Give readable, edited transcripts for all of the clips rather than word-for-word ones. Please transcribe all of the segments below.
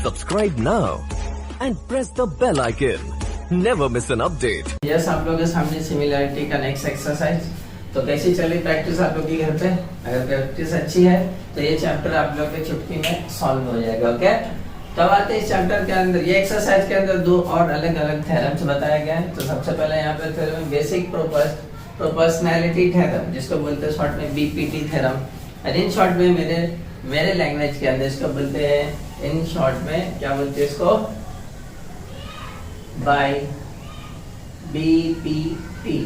Subscribe now and press the bell icon. Never miss an update. Yes, आप लोगों के सामने सिमिलैरिटी का नेक्स्ट एक्सरसाइज। तो कैसी चली प्रैक्टिस आप लोग की घर पे? अगर प्रैक्टिस अच्छी है तो ये चैप्टर आप लोग के चुटकी में सॉल्व हो जाएगा। ओके, तब आते हैं इस चैप्टर के अंदर। ये एक्सरसाइज के अंदर दो और अलग अलग थ्योरम्स बताया गया है। तो सबसे पहले यहाँ पे थ्योरम बेसिक प्रोपोर्शनैलिटी थ्योरम, जिसको बोलते हैं शॉर्ट में बीपीटी थ्योरम। और इन शॉर्ट में मेरे लैंग्वेज के अंदर इसको बोलते हैं, इन शॉर्ट में क्या बोलते हैं इसको, by BPT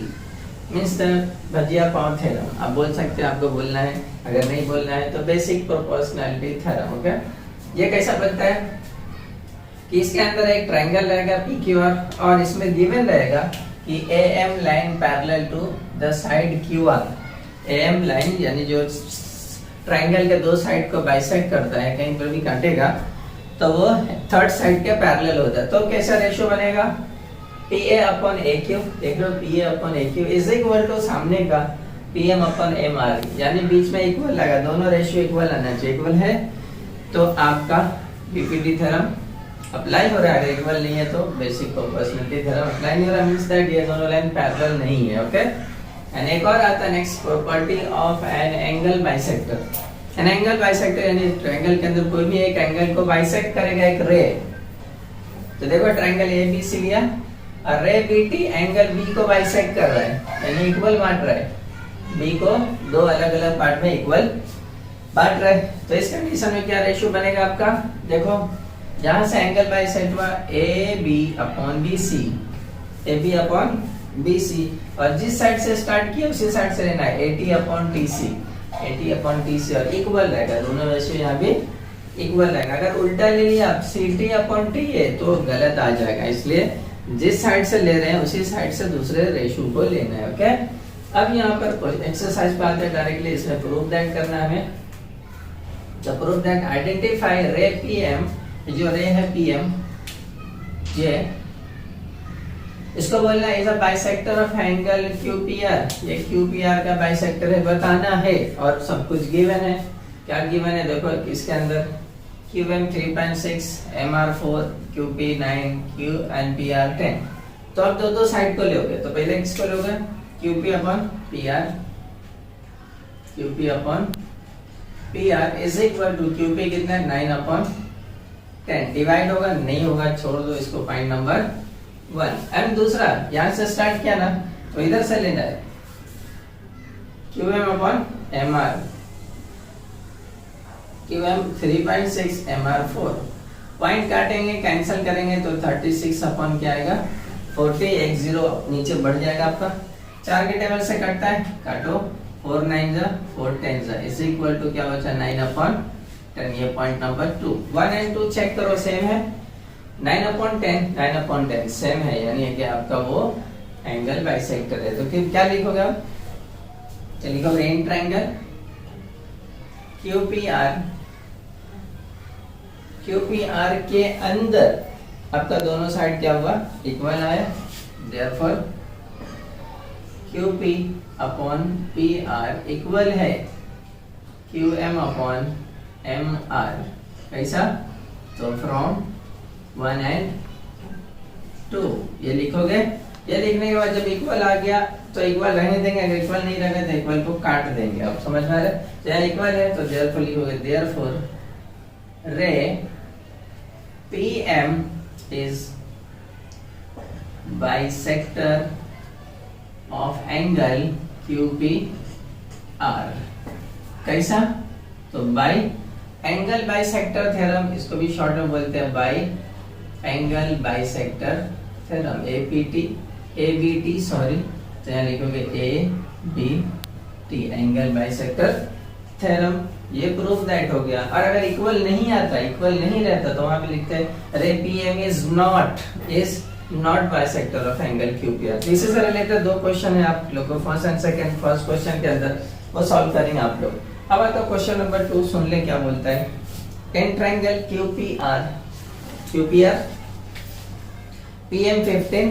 means the bhajiya pav theorem. आप बोल सकते हैं, आपको बोलना है। अगर नहीं बोलना है तो बेसिक प्रोपोर्शनैलिटी थ्योरम। ओके, ये कैसा बनता है कि इसके अंदर एक ट्रायंगल रहेगा पी क्यू आर, और इसमें गिवन रहेगा कि A M line parallel to the side Q R. A M line यानी जो ट्रायंगल के दो साइड को बाइसेक्ट करता है, कहीं पर भी काटेगा तो वो थर्ड साइड के पैरेलल होता है। तो कैसा रेशियो बनेगा, P A upon A Q. देख लो, P A upon A Q is equal to सामने का P M upon M R, यानी बीच में इक्वल लगा, दोनों रेशियो इक्वल आना चाहिए। इक्वल है तो आपका बीपीटी थ्योरम अप्लाई हो रहा है। अगर इक्वल नहीं है तो बेसिक प्रोपोर्शनैलिटी थ्योरम अप्लाई नहीं हो रहा, मींस दैट ये दोनों लाइन पैरेलल नहीं है। ओके, एंड एक और आता है next, property of an angle bisector. An angle bisector यानी ट्रायंगल के अंदर कोई भी एक एंगल को बाइसेक्ट करेगा एक रे। तो देखो, ट्रायंगल ए बी सी लिया और रे बीटी एंगल बी को बाइसेक्ट कर रहा है, यानी इक्वल बांट रहा है। बी को दो अलग अलग पार्ट में इक्वल बांट रहा है। तो इस कंडीशन में क्या रेशियो बनेगा आपका, देखो जहां से एंगल बाइसेक्ट हुआ A B upon B C, A B upon B C, और जिस साइड से स्टार्ट किया उसी साइड से लेना है, A T upon T C, A T upon T C, और इक्वल रहेगा, दोनों रेशियो यहाँ भी इक्वल रहेगा। अगर उल्टा ले लिया सी टी अपॉन टी है तो गलत आ जाएगा, इसलिए जिस साइड से ले रहे हैं उसी साइड से दूसरे रेशियो को लेना है। ओके, अब यहाँ पर एक्सरसाइज पे आते हैं डायरेक्टली। इसमें प्रूव दैट करना है हमें। तो प्रूव दैट आइडेंटिफाई रे पीएम, जो रे है पीएम, ये इसको बोलना है is a bisector of angle QPR. ये क्यूपीआर का बाइसेक्टर है, बताना है, और सब कुछ गिवन है। क्या गिवन है देखो, इसके अंदर QM 3.6, MR 4, QP 9, Q and PR 10। तो अब दो साइड को लोगे, तो पहले किसको लोगे, QP upon PR, QP upon PR is equal to QP कितना है 9 अपॉन 10। डिवाइड होगा नहीं होगा, छोड़ दो इसको, पॉइंट नंबर 1। एंड दूसरा यहाँ से स्टार्ट किया ना, तो इधर से लेना है QM upon MR, QM 3.6, MR 4। Point काटेंगे, कैंसिल करेंगे तो 36 अपॉन क्या आएगा 40, एक जीरो नीचे बढ़ जाएगा आपका। 4 के टेबल से कटता है, काटो, 4 9 जा 4 10 जा इज इक्वल टू क्या बचा 9 अपॉन 10। ये पॉइंट नंबर 2। 1 एंड 2 चेक करो, सेम है। 9 अपॉन 10, 9 अपॉन 10 सेम है, यानी कि आपका वो एंगल बाइसेक्टर है। तो क्या लिखोगे आप, तो लिखोगे इन ट्रायंगल QPR के अंदर आपका दोनों साइड क्या हुआ, इक्वल आया। Therefore QP upon PR equal है QM अपॉन MR। कैसा, तो फ्रॉम 1 एंड 2 ये लिखोगे। ये लिखने के बाद जब इक्वल आ गया तो इक्वल रहने देंगे, अगर इक्वल नहीं रहेगा तो इक्वल को काट देंगे। अब समझ में आ रहा है, तो यहाँ इक्वल है तो देयरफॉर लिखोगे, देयरफॉर रे PM is bisector of angle QPR। कैसा, तो बाई एंगल बाइसेक्टर थ्योरम, इसको भी शॉर्ट में बोलते हैं by angle bisector theorem, ABT sorry. तो यहाँ लिखोगे ABT एंगल बाइसेक्टर थ्योरम। ये प्रूफ दैट हो गया। और अगर इक्वल नहीं आता, इक्वल नहीं रहता, तो वहां पे लिखते हैं रे PM is not bisector of angle QPR। इसी से रिलेटेड दो क्वेश्चन है आप लोगों को, first and second. First question के अंदर वो सॉल्व करेंगे आप लोग। अब आता क्वेश्चन नंबर 2, सुन ले क्या बोलता है। In triangle QPR PM 15,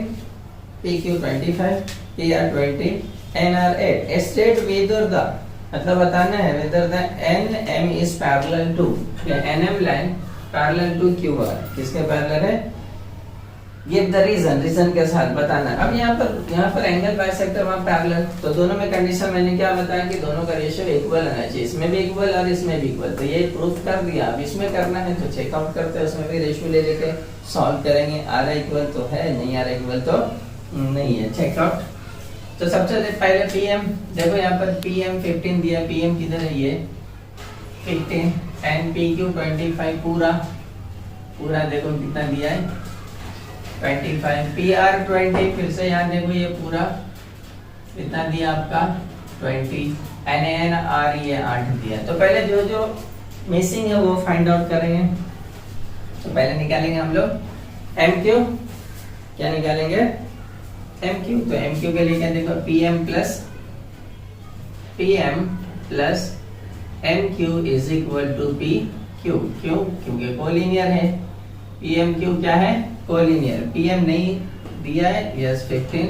PQ 25, PR 20, NR 8, state whether the मतलब बताना है whether the NM is parallel to NM line parallel to Q R, किसके पैरेलल है? गिव द रीजन, रीजन के साथ बताना। अब यहाँ पर एंगल बाइसेक्टर वहाँ पैरेलल, तो दोनों में कंडीशन मैंने क्या बताया कि दोनों का रेशियो इक्वल होना चाहिए, इसमें भी इक्वल और इसमें भी इक्वल, तो ये प्रूफ कर दिया। अब इसमें करना है तो चेकआउट करते हैं, उसमें भी रेशियो ले लेके सॉल्व करेंगे। आ रहा इक्वल तो है, नहीं आ रहा इक्वल तो नहीं है, चेकआउट। तो सबसे पहले पीएम देखो, यहाँ पर पीएम 15 दिया, पीएम किधर है? ये 15 एंड पीक्यू 25 पूरा देखो कितना दिया है 25, PR 20, फिर से यहाँ देखो ये पूरा कितना दिया आपका 20, NR ये 8 दिया। तो पहले जो जो मिसिंग है वो फाइंड आउट करेंगे। तो पहले निकालेंगे हम लोग MQ, क्या निकालेंगे? MQ। तो MQ के लिए क्या देखो, PM plus MQ is equal to PQ, क्यों? क्योंकि कोलिनियर है। PMQ क्या है? कोलिनियर। PM नहीं दिया है, yes 15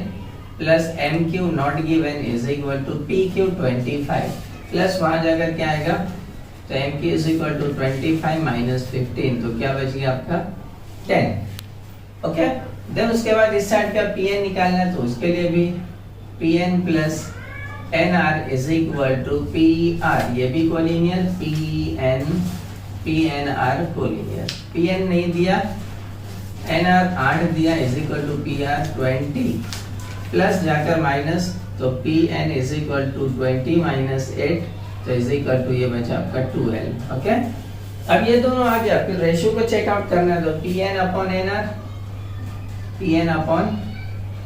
plus MQ not given is equal to PQ 25 plus वहां जाकर क्या आएगा? तो MQ is equal to 25 minus 15, तो क्या बच गया आपका 10। ओके, देन उसके बाद इस साइड का PN निकालना है, तो उसके लिए भी PN plus NR is equal to PR, ये भी कोलिनियर, PNR कोलिनियर। PN नहीं दिया, NR 8 दिया is equal to PR 20 plus जाकर माइनस, तो PN is equal to 20 minus 8, तो इज इक्वल टू ये बचा आपका 12। ओके, अब ये दोनों आ गया, फिर रेशियो को चेकआउट करना है। तो PN अपॉन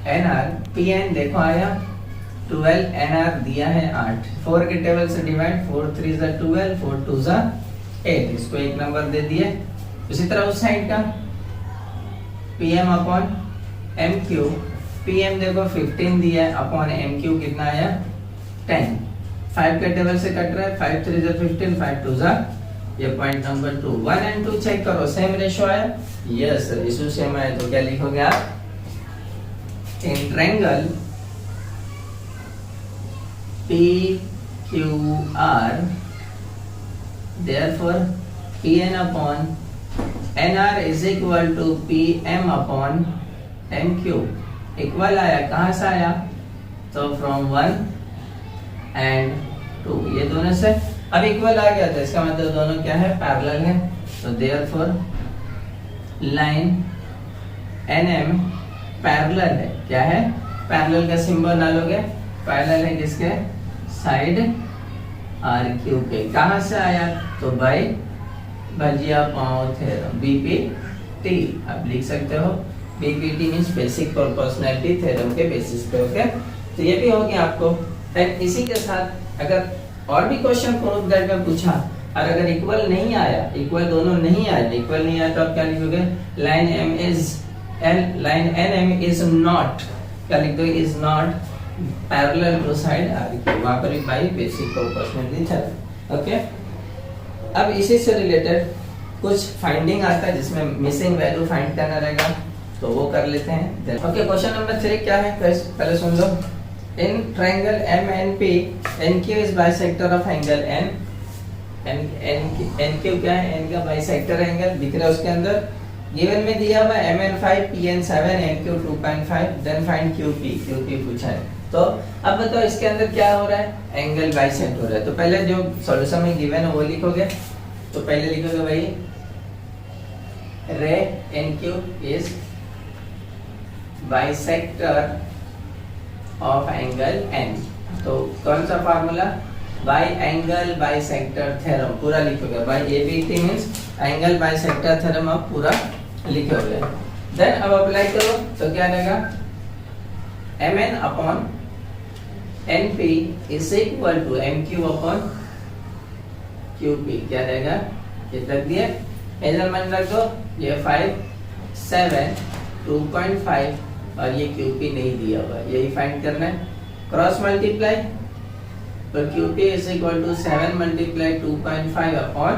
NR, PN देखो आया 12, NR दिया है 8, 4 के टेबल से डिवाइड, 4 3 जा 12, 4 2 जा 8, इसको एक नंबर दे दिए। इसी तरह उस साइड का PM अपॉन MQ, PM देखो 15 दिया है अपॉन MQ कितना आया 10, 5 के टेबल से कट रहा है, 5 3 जा 15, 5 2 जा, ये पॉइंट नंबर 2। 1 एंड 2 चेक करो, सेम रेशियो आया? यस, रेशियो सेम आया, तो क्या लिखोगे आप? In triangle PQR therefore PN upon NR is equal to PM upon MQ, equal आया, कहां से आया? तो फ्रॉम 1 एंड 2, ये दोनों से अब इक्वल आ गया, तो इसका मतलब दोनों क्या है? पैरेलल है। तो देयरफॉर लाइन NM पैरेलल है, क्या है? पैरेलल का सिंबल डालोगे, पैरेलल है किसके? साइड RQ के। कहां से आया? तो बाय भजिया पाव थ्योरम, BPT आप लिख सकते हो। BPT means basic proportionality theorem के बेसिस पे। ओके, तो ये भी हो गया आपको। एंड इसी के साथ अगर और भी क्वेश्चन प्रूफ गाइड में पूछा और अगर इक्वल नहीं आया, इक्वल दोनों नहीं आए, इक्वल नहीं आया तो आप क्या लिखोगे? लाइन NM इज नॉट, क्या लिख दो? Is not parallel to side RQ, वहां पर भी by basic proportionality theorem. Okay, अब इसी से रिलेटेड कुछ फाइंडिंग आता है जिसमें मिसिंग वैल्यू फाइंड करना रहेगा, तो वो कर लेते हैं। ओके, क्वेश्चन नंबर 3 क्या है? पहले सुन लो। In triangle MNP, NQ is bisector of angle NQ क्या है? N का बाइसेक्टर एंगल दिख रहा है उसके अंदर। गिवन में दिया हुआ MN5, PN7, NQ 2.5, then find QP पूछा है। तो अब बताओ इसके अंदर क्या हो रहा है? एंगल बाइसेक्ट हो रहा है। तो पहले जो सॉल्यूशन में गिवन है वो लिखोगे। तो पहले लिखोगे भाई रे NQ is bisector of angle N। तो कौन सा formula? By angle bisector theorem, पूरा लिखोगे। By ABT means angle bisector theorem आप पूरा लिखोगे। देन अब अप्लाई करो, तो क्या रहेगा? MN upon NP is equal to MQ upon QP, क्या रहेगा? ये रख दिया, मेजरमेंट रख दो, ये 5 7 2.5 और ये QP नहीं दिया हुआ, यही फाइंड करना है। क्रॉस मल्टीप्लाई, तो QP is equal to 7 multiply 2.5 upon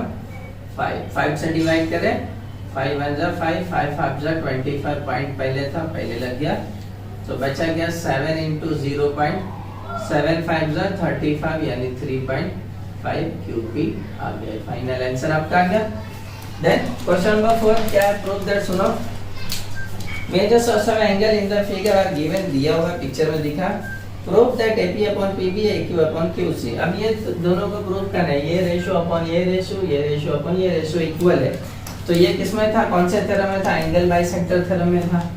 5 से डिवाइड करें, 5 1 जा 5, 5 5 जा 25 पॉइंट पहले था, पहले लग गया, तो बचा गया 7 इंटू 0.7 5 जा 35 यानी 3.5 QP आ गया। फाइनल आंसर आपका आ गया। देन क्वेश्चन नंबर 4 क्या है, प्रूव दैट, सुनो। Measure source of angle in the figure are given, दिया हुआ पिक्चर में दिखा। Prove that AP upon PB AQ upon QC। अब ये दोनों को प्रूव करना है, ये रेशियो अपॉन ये रेशियो, ये रेशियो अपॉन ये रेशियो इक्वल है। तो ये किस में था, कौन से थ्योरम में था, एंगल बाइसेक्टर थ्योरम में था,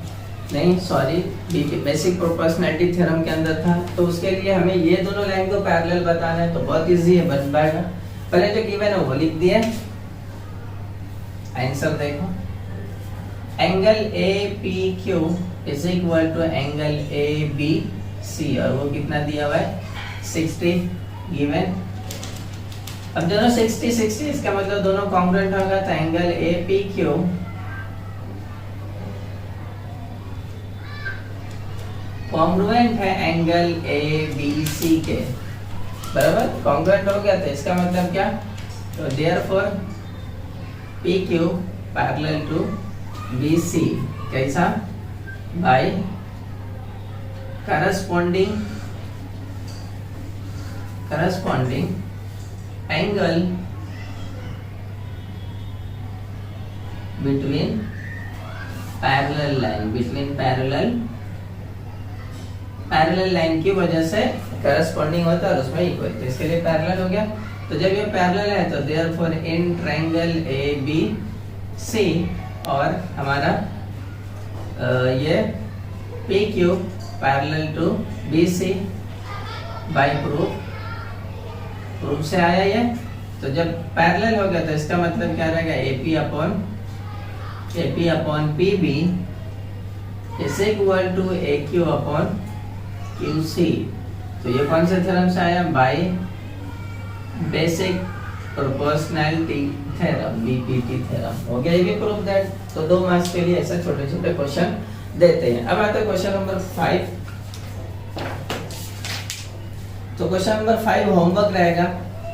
नहीं सॉरी बेसिक प्रोपोर्शनैलिटी थ्योरम के अंदर था। तो उसके लिए हमें ये दोनों लाइन को पैरेलल बताना है, तो बहुत इजी है, बन पाएगा। पहले जो गिवन है वो लिख दिया, आंसर देखो, angle APQ is equal to angle ABC, और वो कितना दिया हुआ है, 60 गिवन। अब दोनों 60 60, इसका मतलब दोनों कॉन्ग्रुएंट होगा, तो एंगल APQ कॉन्ग्रुएंट है एंगल ABC के, बराबर, कॉन्ग्रुएंट हो गया। तो इसका मतलब क्या, तो therefore PQ parallel to BC कैसा, by corresponding angle between parallel line की वजह से करस्पॉन्डिंग होता है और उसमें इक्वल, तो इसके लिए पैरेलल हो गया। तो जब ये पैरेलल है तो देयरफॉर इन ट्रायंगल ABC और हमारा ये PQ parallel to BC by proof से आया ये। तो जब पैरेलल हो गया तो इसका मतलब क्या रहेगा, AP upon PB is equal to AQ upon QC। तो ये कौन से थ्योरम से आया, by basic proportionality theorem, BPT theorem. हो गया ये भी प्रूफ दैट। तो 2 मार्क्स के लिए ऐसे छोटे छोटे क्वेश्चन देते हैं। अब आते हैं क्वेश्चन नंबर 5। तो क्वेश्चन नंबर 5 होमवर्क रहेगा,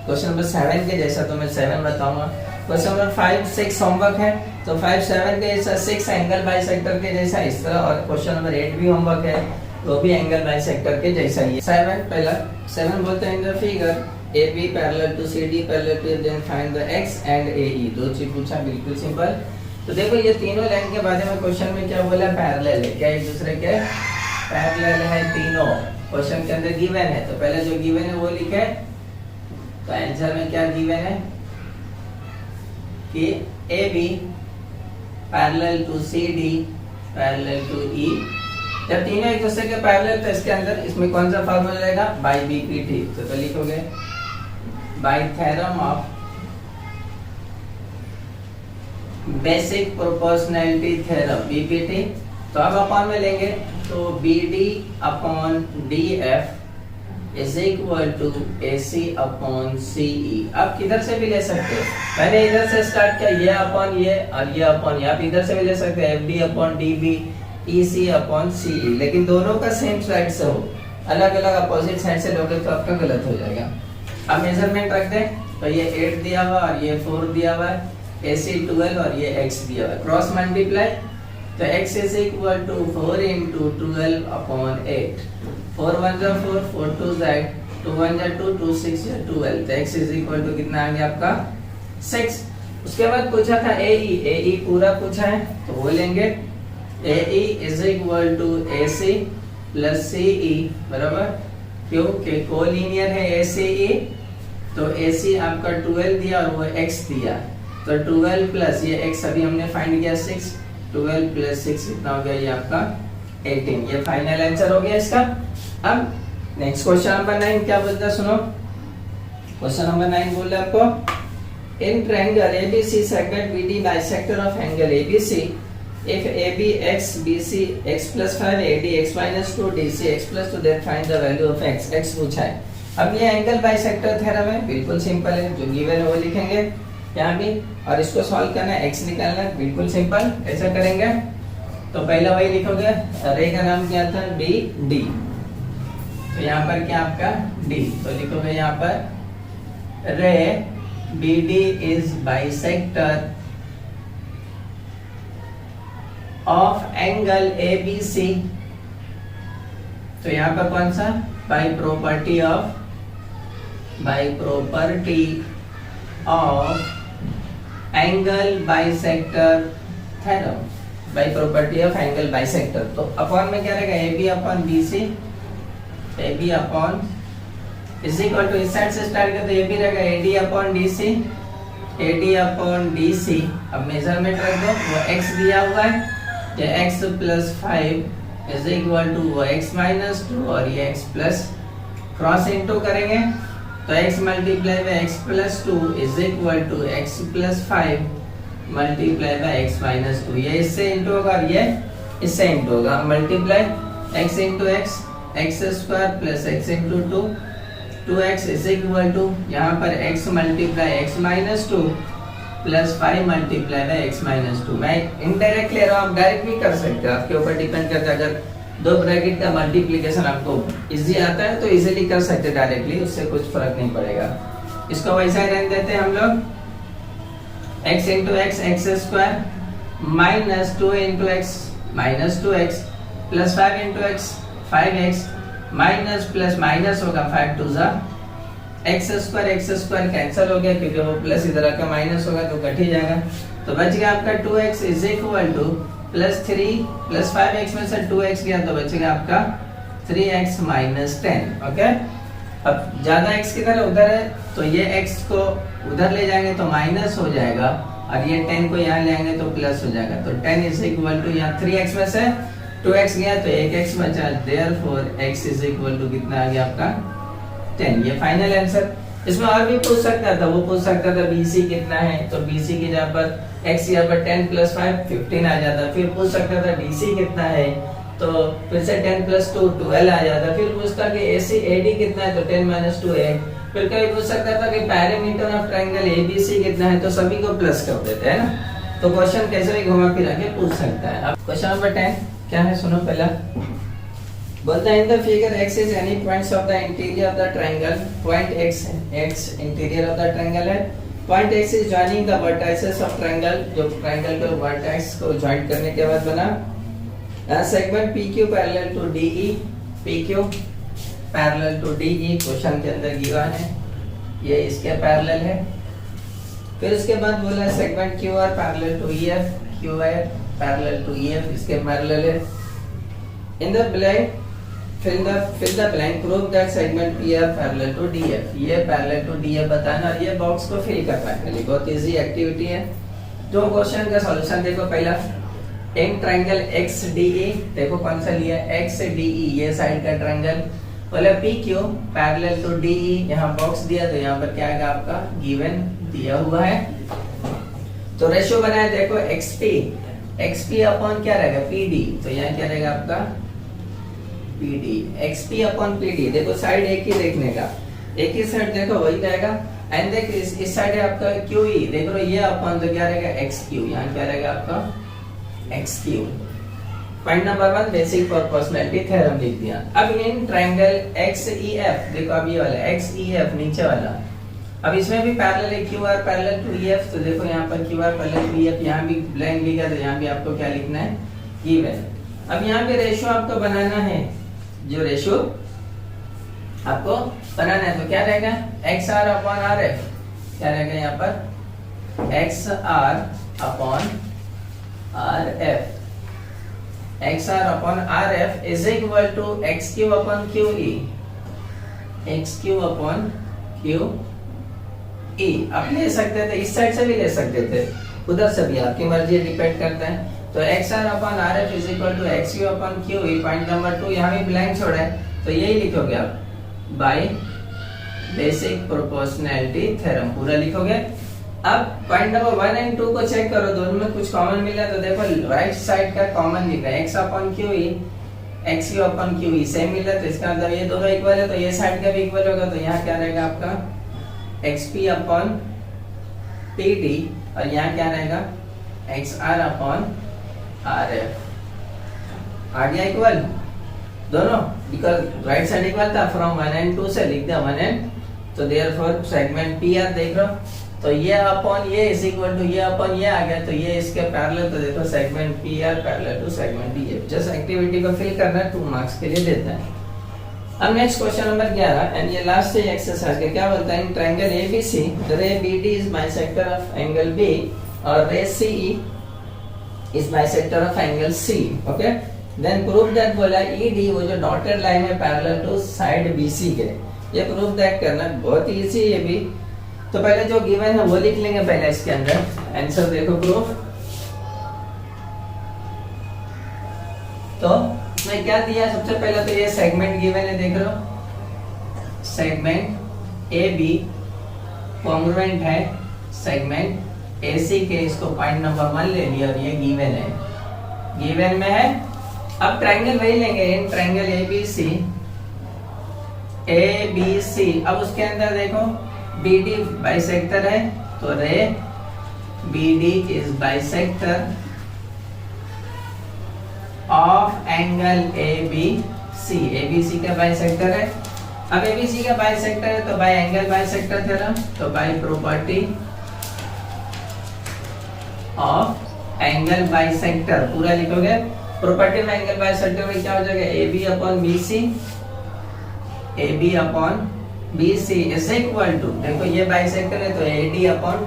क्वेश्चन नंबर 7 के जैसा, तो मैं 7 बताऊंगा। क्वेश्चन नंबर 5 6 होमवर्क है, तो 5 7 के जैसा, 6 एंगल बाइसेक्टर के जैसा इस तरह, और क्वेश्चन नंबर 8 भी होमवर्क है, वो भी एंगल बाइसेक्टर के जैसा ही है। 7 पहला 7 बोलते हैं in the figure AB parallel to CD parallel to, then find the X and AE। 2 चीज पूछा, बिल्कुल सिंपल। तो देखो ये तीनों लाइन के बारे में क्वेश्चन में क्या बोला, पैरेलल है, क्या एक दूसरे के पैरेलल है तीनों, क्वेश्चन के अंदर गिवन है। तो पहले जो गिवन है वो लिखे, तो आंसर में क्या गिवन है कि AB parallel to CD parallel to E। जब तीनों एक दूसरे के पैरेलल, तो इसके अंदर इसमें कौन सा फार्मूला रहेगा, बाय BPT। तो लिखोगे by theorem of basic proportionality theorem, BPT। तो अब अपॉन में लेंगे, तो BD upon DF is equal to AC upon CE। अब किधर से भी ले सकते हो, मैंने इधर से स्टार्ट किया, ये अपॉन ये और ये अपॉन ये, आप इधर से भी ले सकते हैं, FD upon DB EC upon CE, लेकिन दोनों का सेम साइड से हो, अलग अलग अपोजिट साइड से लोगे तो आपका गलत हो जाएगा। अब मेजरमेंट रख दें, तो ये 8 दिया हुआ और ये 4 दिया हुआ है, AC 12 और ये X दिया हुआ है, क्रॉस मल्टीप्लाई, तो X is equal to 4 into 12 upon 8, 4 1 जा 4, 4 2 जा 8, 2 1 जा 2, 2 6 जा 12, तो X इज इक्वल टू कितना आ गया आपका 6। उसके बाद पूछा था AE पूरा पूछा है, तो वो लेंगे AE is equal to AC plus CE, बराबर, क्योंकि कोलिनियर है ACE। तो AC आपका 12 दिया और वो X दिया, तो 12 प्लस ये X अभी हमने फाइंड किया 6, 12 प्लस 6 कितना हो गया, ये आपका 18। ये फाइनल आंसर हो गया इसका। अब नेक्स्ट क्वेश्चन नंबर 9 क्या बोलता है, सुनो। क्वेश्चन नंबर 9 बोल रहा है आपको, इन triangle ABC segment BD bisector of angle ABC, if AB x BC x plus 5 AD x minus 2 DC x plus 2, then find the value of x। x पूछा है। अब ये एंगल बाइसेक्टर थ्योरम है, बिल्कुल सिंपल है, जो given है वो लिखेंगे यहाँ भी, और इसको सॉल्व करना है, x निकालना है, बिल्कुल सिंपल। ऐसा करेंगे तो पहला वही लिखोगे, रे का नाम क्या था, BD, तो यहाँ पर क्या आपका D, तो लिखोगे यहाँ पर ray BD is bisector of angle ABC। तो यहाँ पर कौन सा, by property of angle bisector theorem, by property of angle bisector. तो अपॉन में क्या रहेगा, A B upon B C, A B upon is equal to इस साइड से स्टार्ट करते ए बी रहेगा A D upon D C, A D upon D C. अब measurement रख दो, वो x दिया हुआ है, ये x plus 5 is equal to वो x माइनस 2 और ये x प्लस, क्रॉस इनटू करेंगे तो x multiply by x plus 2 is equal to x plus 5 multiply by x minus 2। ये इससे इनटू होगा और ये इससे इनटू होगा, multiply x into x, x square plus x into 2, 2x is equal to यहाँ पर x multiply x minus 2 plus 5 multiply by x minus 2। मैं इनडायरेक्ट ले रहा हूँ, आप डायरेक्ट भी कर सकते हो, आपके ऊपर डिपेंड करता है। अगर दो ब्रैकेट का मल्टीप्लिकेशन आपको इजी आता है तो इजीली कर सकते हैं डायरेक्टली, उससे कुछ फर्क नहीं पड़ेगा। इसको वैसा ही रहने देते हैं हम लोग, x into x x square minus 2 into x minus 2x plus 5 into x 5x minus plus minus होगा 5 टू ज़ा एक्स स्क्वायर कैंसिल हो गया क्योंकि वो प्लस इधर आकर माइनस होगा तो कट ही जाएगा। तो बच गया आपका 2x is equal two plus 3 plus 5x में से 2x गया तो बचेगा आपका 3x माइनस 10। ओके, अब ज्यादा x किधर है, उधर है, तो ये x को उधर ले जाएंगे तो माइनस हो जाएगा और ये 10 को यहाँ ले आएंगे तो प्लस हो जाएगा। तो 10 इज इक्वल टू यहाँ 3x में से 2x गया तो 1x बचा, therefore x is equal to कितना आ गया आपका 10। ये फाइनल आंसर। इसमें और भी पूछ सकता था, वो पूछ सकता था BC कितना है, तो BC की जगह पर x यहाँ पर 10 प्लस 5 15 आ जाता। फिर पूछ सकता था DC कितना है, तो फिर से 10 प्लस 2 12 आ जाता। फिर पूछता कि AD कितना है, तो 10 माइनस 2 8। फिर कभी पूछ सकता था कि पैरामीटर ऑफ ट्रायंगल ABC कितना है, तो सभी को प्लस कर देते हैं ना। तो क्वेश्चन कैसे भी घुमा फिरा के पूछ सकता है। अब क्वेश्चन नंबर 10 क्या है, सुनो पहला। बोलता है इन the figure x is any points of the interior of the triangle, point x interior of the triangle है, point x is joining the vertices of triangle, जो triangle के vertex को join करने के बाद बना segment PQ parallel to DE, PQ parallel to DE question के अंदर गिवन है, ये इसके पैरेलल है। फिर उसके बाद बोला segment QR parallel to EF, QR parallel to EF इसके पैरेलल है। In the blank fill the blank, prove that segment PR parallel to DF, ये parallel to DF बताना और ये बॉक्स को फिल करना है। बहुत इजी एक्टिविटी है। तो क्वेश्चन का सॉल्यूशन देखो, पहला इन ट्रायंगल XDE, देखो कौन सा लिया XDE, ये साइड का ट्रायंगल। बोला PQ पैरेलल टू DE, यहाँ बॉक्स दिया तो यहाँ पर क्या आएगा आपका गिवन दिया हुआ है। तो रेशियो बनाया देखो XP अपॉन क्या रहेगा PD, तो यहाँ क्या रहेगा आपका PD, XP अपॉन PD। देखो साइड एक ही देखने का, एक ही साइड देखो वही रहेगा। एंड देख इस साइड है आपका QE, देख लो ये अपॉन तो क्या रहेगा XQ, यहाँ क्या रहेगा आपका XQ। Point number 1 basic proportionality theorem लिख दिया। अब इन ट्रायंगल XEF, देखो अब ये वाला XEF नीचे वाला, अब इसमें भी पैरेलल है QR पैरेलल टू EF, तो देखो यहाँ पर QR पैरेलल टू EF, यहाँ भी ब्लैंक लिखा तो यहाँ भी आपको क्या लिखना है गिवन। अब यहाँ पे रेशियो आपको बनाना है, जो रेशियो आपको बनाना है तो क्या रहेगा XR अपॉन RF, क्या रहेगा यहाँ पर XR upon RF, XR upon RF is equal to XQ upon QE, XQ upon QE। आप ले सकते थे, इस साइड से भी ले सकते थे, उधर से भी, आपकी मर्जी डिपेंड करता है। तो XR upon RF is equal to XQ upon QE। Point number 2 यहाँ भी ब्लैंक छोड़ा है तो यही लिखोगे आप बाय बेसिक प्रोपोर्शनैलिटी थ्योरम, पूरा लिखोगे। अब पॉइंट नंबर 1 एंड 2 को चेक करो, दोनों में कुछ कॉमन मिला तो देखो राइट साइड का कॉमन दिख रहा है X upon QE, XQ upon QE same मिला, तो इसका मतलब ये दोनों इक्वल है, तो ये साइड का भी इक्वल होगा, तो यहाँ क्या रहेगा आपका XP अपॉन PD और यहाँ क्या रहेगा XR अपॉन RF। आ गया इक्वल दोनों, बिकॉज राइट साइड इक्वल था, फ्रॉम 1 एंड 2 से लिख दिया 1 एंड, तो देयरफॉर सेगमेंट PR देख लो, तो ये अपॉन ये इज इक्वल टू ये अपॉन ये आ गया, तो ये इसके पैरेलल, तो देखो segment PR parallel to segment DF। Just activity को फिल करना है, 2 मार्क्स के लिए देता है। अब नेक्स्ट क्वेश्चन नंबर 11 एंड ये लास्ट एक्सरसाइज का क्या बोलता है, in triangle ABC the ray BD is bisector of angle B और ray CE is bisector of angle C. Okay, then prove that बोला ED वो जो डॉटेड लाइन है पैरेलल टू साइड BC के, ये प्रूव दैट करना बहुत easy है ये भी. तो पहले जो गिवन है वो लिख लेंगे पहले इसके अंदर. आंसर देखो प्रूफ. तो इसमें क्या दिया, सबसे पहले तो ये सेगमेंट गिवन है, देख रहे हो सेगमेंट AB कॉन्ग्रुएंट है सेगमेंट AC के, इसको पॉइंट नंबर 1 ले लिया और ये गिवन है, गिवन में है. अब ट्रायंगल वही लेंगे, इन ट्रायंगल ABC. अब उसके अंदर देखो BD बाइसेक्टर है, तो ray BD is bisector of angle ABC. ABC का बाइसेक्टर है. अब ABC का बाइसेक्टर है तो बाय एंगल बाइसेक्टर थ्योरम, तो by property of angle bisector पूरा लिखोगे. प्रॉपर्टी ऑफ एंगल बाइसेक्टर में क्या हो जाएगा, AB upon BC is equal to, देखो ये बाइसेक्टर है तो AD अपॉन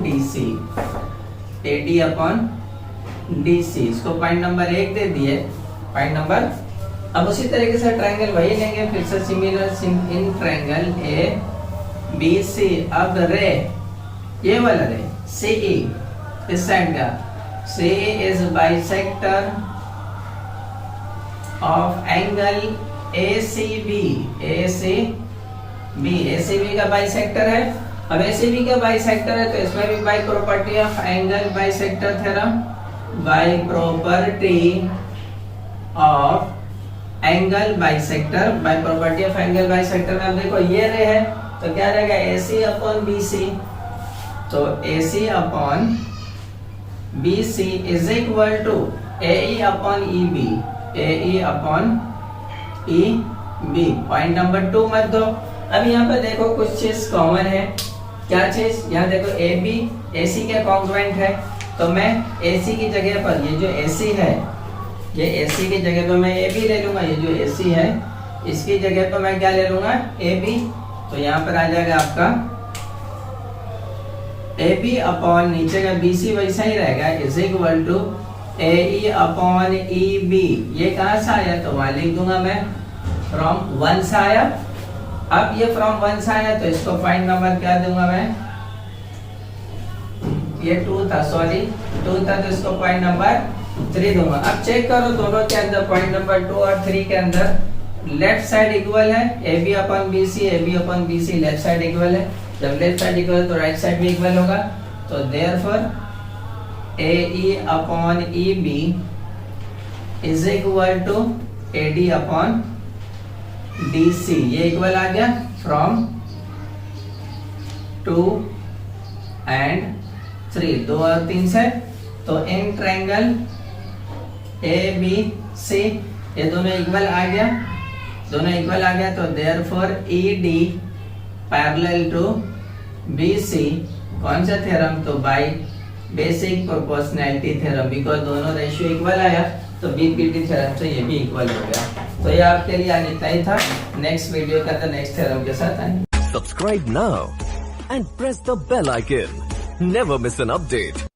DC. इसको पॉइंट नंबर 1 दे दिए, पॉइंट नंबर. अब उसी तरीके से ट्रायंगल वही लेंगे फिर से सिमिलर इन ट्रायंगल ABC. अब रे ये वाला रे CE इस साइड का, CE is bisector of angle ACB का बाइसेक्टर है. अब ACB का बाइसेक्टर है तो इसमें भी by property of angle bisector theorem, by property of angle bisector, by property of angle bisector में अब देखो ये रे है तो क्या रहेगा AC अपॉन BC, तो AC upon BC is equal to AE upon EB. Point number 2 मत दो. अब यहाँ पे देखो कुछ चीज कॉमन है. क्या चीज, यहाँ देखो AB AC के कॉन्ग्रुएंट है, तो मैं AC की जगह पर ये जो AC है, ये AC की जगह पर मैं AB ले लूंगा. ये जो AC है इसकी जगह पर मैं क्या ले लूंगा, AB. तो यहाँ पर आ जाएगा आपका AB अपॉन नीचे का BC वैसा ही रहेगा is equal to AE upon EB. ये कहाँ से आया, तो वहां लिख दूंगा मैं फ्रॉम 1 से आया. अब ये फ्रॉम 1 से आया तो इसको पॉइंट नंबर क्या दूंगा मैं, ये 2 था, सॉरी 2 था तो इसको पॉइंट नंबर 3 दूंगा. अब चेक करो दोनों के अंदर पॉइंट नंबर 2 और 3 के अंदर लेफ्ट साइड इक्वल है, AB upon BC left side equal है. जब लेफ्ट साइड इक्वल है तो राइट साइड भी इक्वल होगा. तो therefore AE upon EB is equal to AD upon DC. ये इक्वल आ गया फ्रॉम 2 एंड 3, 2 और 3 से. तो इन ट्रायंगल ABC ये दोनों इक्वल आ गया, दोनों इक्वल आ गया. तो therefore ED parallel to BC कौन सा थ्योरम, तो by basic proportionality theorem, because दोनों रेशियो इक्वल आया तो BPT थ्योरम से ये भी इक्वल हो गया. तो ये आपके लिए आज इतना ही था. नेक्स्ट वीडियो का तो नेक्स्ट थ्योरम के साथ आएंगे. Subscribe now and press the bell icon. Never miss an update.